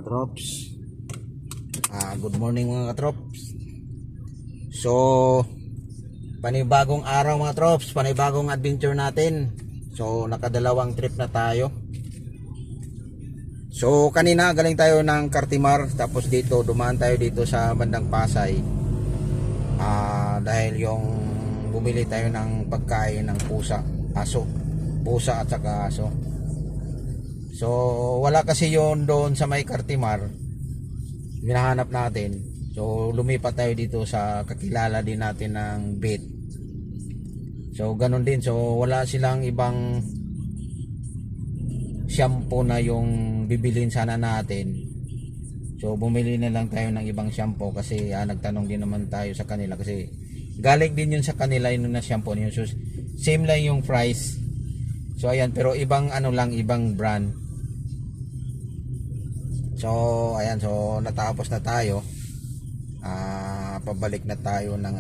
katrops. Good morning mga katrops. So, panibagong araw mga trops, panibagong adventure natin. So, nakadalawang trip na tayo. So, kanina galing tayo ng Cartimar, tapos dito dumaan tayo dito sa bandang Pasay. Dahil yung bumili tayo ng pagkain ng pusa at saka aso. So, wala kasi yon doon sa may Cartimar. Hinahanap natin. So, lumipat tayo dito sa kakilala din natin ng vet. So, ganun din. So, wala silang ibang shampoo na yung bibilin sana natin. So, bumili na lang tayo ng ibang shampoo kasi nagtanong din naman tayo sa kanila kasi galing din yun sa kanila yun na shampoo niyo. So, same lang yung price. So, ayan. Pero ibang ibang brand. So, ayan. So, natapos na tayo. Pabalik na tayo ng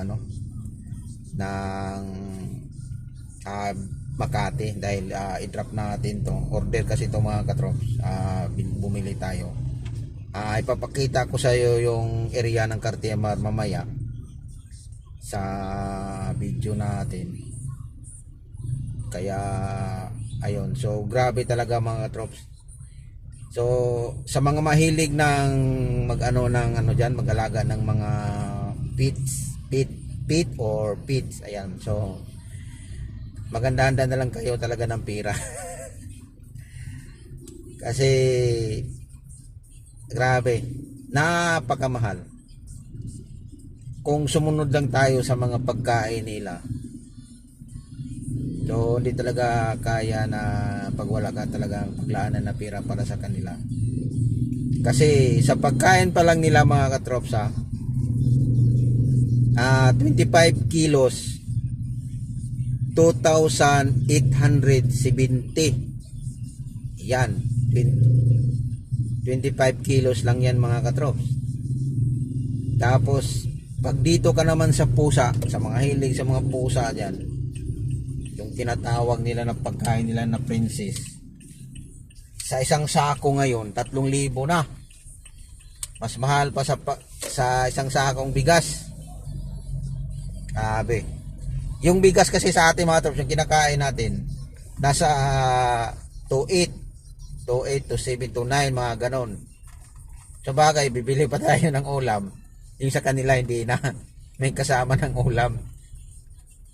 Makati dahil i-drop natin to. Order kasi to mga katrops. Bumili tayo. Ipapakita ko sa iyo yung area ng Cartimar mamaya sa video natin. Kaya ayun. So, grabe talaga mga katrops. So, sa mga mahilig ng mag-alaga ng mga pit or pits, ayan. So, maganda-handa na lang kayo talaga ng pira. Kasi grabe, napakamahal. Kung sumunod lang tayo sa mga pagkain nila, so hindi talaga kaya na pag wala ka talagang paglaanan na pira para sa kanila. Kasi sa pagkain pa lang nila mga katrops 25 kilos 2,870. Yan, 25 kilos lang yan mga katrops. Tapos pag dito ka naman sa pusa, sa mga hilig sa mga pusa dyan, yung tinatawag nila na pagkain nila na princess, sa isang sako ngayon 3,000 na. Mas mahal pa sa isang sakong bigas. Grabe. Yung bigas kasi sa atin mga trops, yung kinakain natin nasa 2.8 to 7 to 9 mga ganon. So bagay, bibili pa tayo ng ulam. Yung sa kanila hindi na, may kasama ng ulam.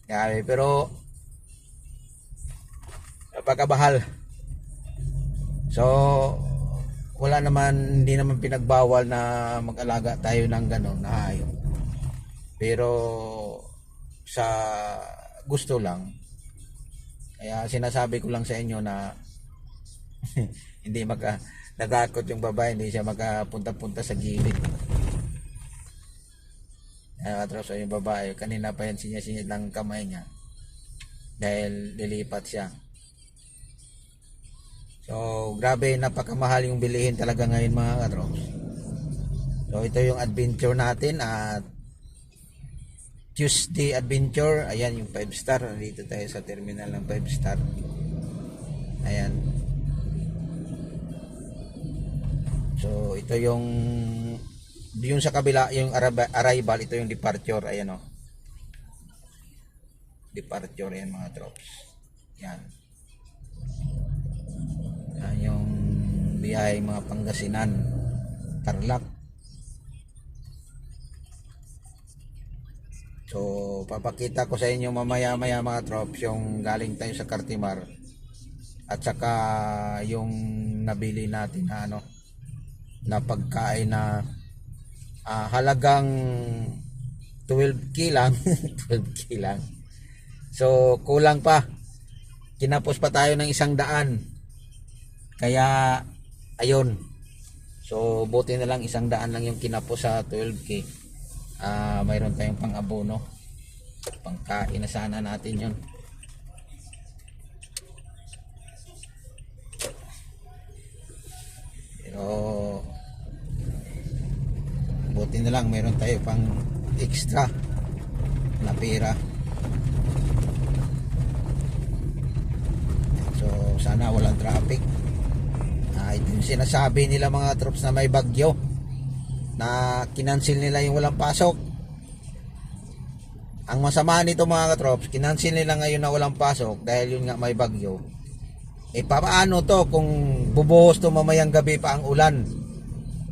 Grabe, pero napakabahal. So hindi naman pinagbawal na mag-alaga tayo ng ganon na hayop. Pero sa gusto lang. Kaya sinasabi ko lang sa inyo na hindi nagakot yung babae, hindi siya makapunta-punta sa gilid. Katros yung babae, kanina pa yan sinya-sinya lang kamay niya dahil lilipat siya. So grabe, napakamahal yung bilihin talaga ngayon mga katrops. So ito yung adventure natin at Tuesday adventure. Ayan yung 5 star. Nandito tayo sa terminal ng 5 star. Ayan. So ito yung sa kabila, yung arrival, ito yung departure. Ayan departure yan mga trops. Yan. Yan yung biyahe mga Pangasinan, Tarlac. So papakita ko sa inyo mamaya mga trops yung galing tayo sa Cartimar at saka yung nabili natin na pagkain na halagang 12k lang. 12k lang. So kulang pa, kinapos pa tayo ng 100. Kaya ayun, so buti na lang 100 lang yung kinapos sa 12k. Mayroon tayong pang abono, pangkain na sana natin yun. Pero buti na lang mayroon tayo pang extra na pera. So sana walang traffic. ito yung sinasabi nila mga troops na may bagyo na kinansil nila yung walang pasok. Ang masama nito mga troops, kinansil nila ngayon na walang pasok dahil yun nga may bagyo. Paano to kung bubuhos to mamayang gabi pa ang ulan?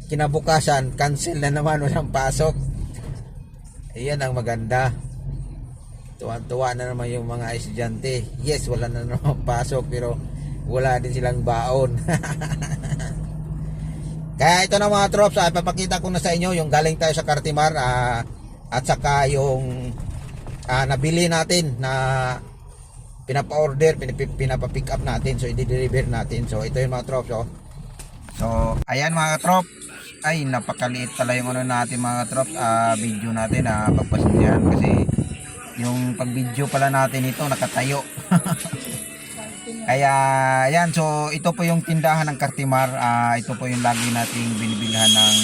Kinabukasan, cancel na naman, walang pasok. Iyan ang maganda. Tuwan-tuwa na naman yung mga estudyante. Yes, wala na naman pasok pero wala din silang baon. Kaya ito na mga troops, papakita ko na sa inyo yung galing tayo sa Cartimar at saka yung nabili natin na pinapa-order, pinapa-pick up natin, so i-deliver natin. So ito yung mga troops. So ayan mga troops, ay napakaliit pala yung ano natin mga troops, video natin, pagpasensyahan kasi yung pag-video pala natin ito nakatayo. Kaya ayan, so ito po yung tindahan ng Cartimar. Ito po yung lagi nating binibilhan ng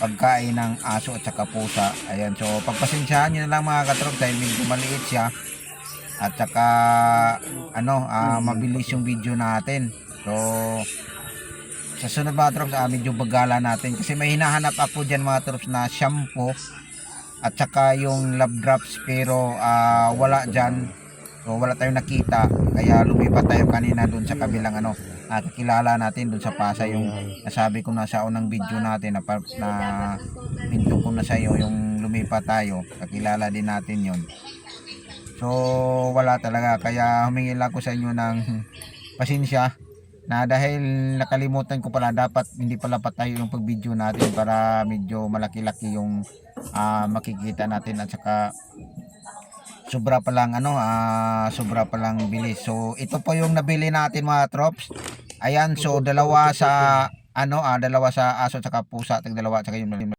pagkain ng aso at saka pusa. Ayan, so pagpasensyahan nyo na lang mga katrop dahil medyo maliit siya at saka mabilis yung video natin. So sa sunod mga trops, medyo bagala natin kasi may hinahanap ako dyan mga trops na shampoo at saka yung love drops pero wala dyan. So wala tayong nakita kaya lumipat tayo kanina dun sa kabilang kilala natin dun sa Pasay, yung nasabi ko na sa unang video natin na pinto ko na sa iyo yung lumipat tayo, kakilala din natin yon. So wala talaga, kaya humingi lang ko sa inyo ng pasensya na dahil nakalimutan ko pala, dapat hindi pala patayo yung pag video natin para medyo malaki-laki yung makikita natin at saka sobra pa lang bilis. So ito po yung nabili natin mga trops. Ayan, so dalawa sa aso at saka pusa, dalawa at saka yung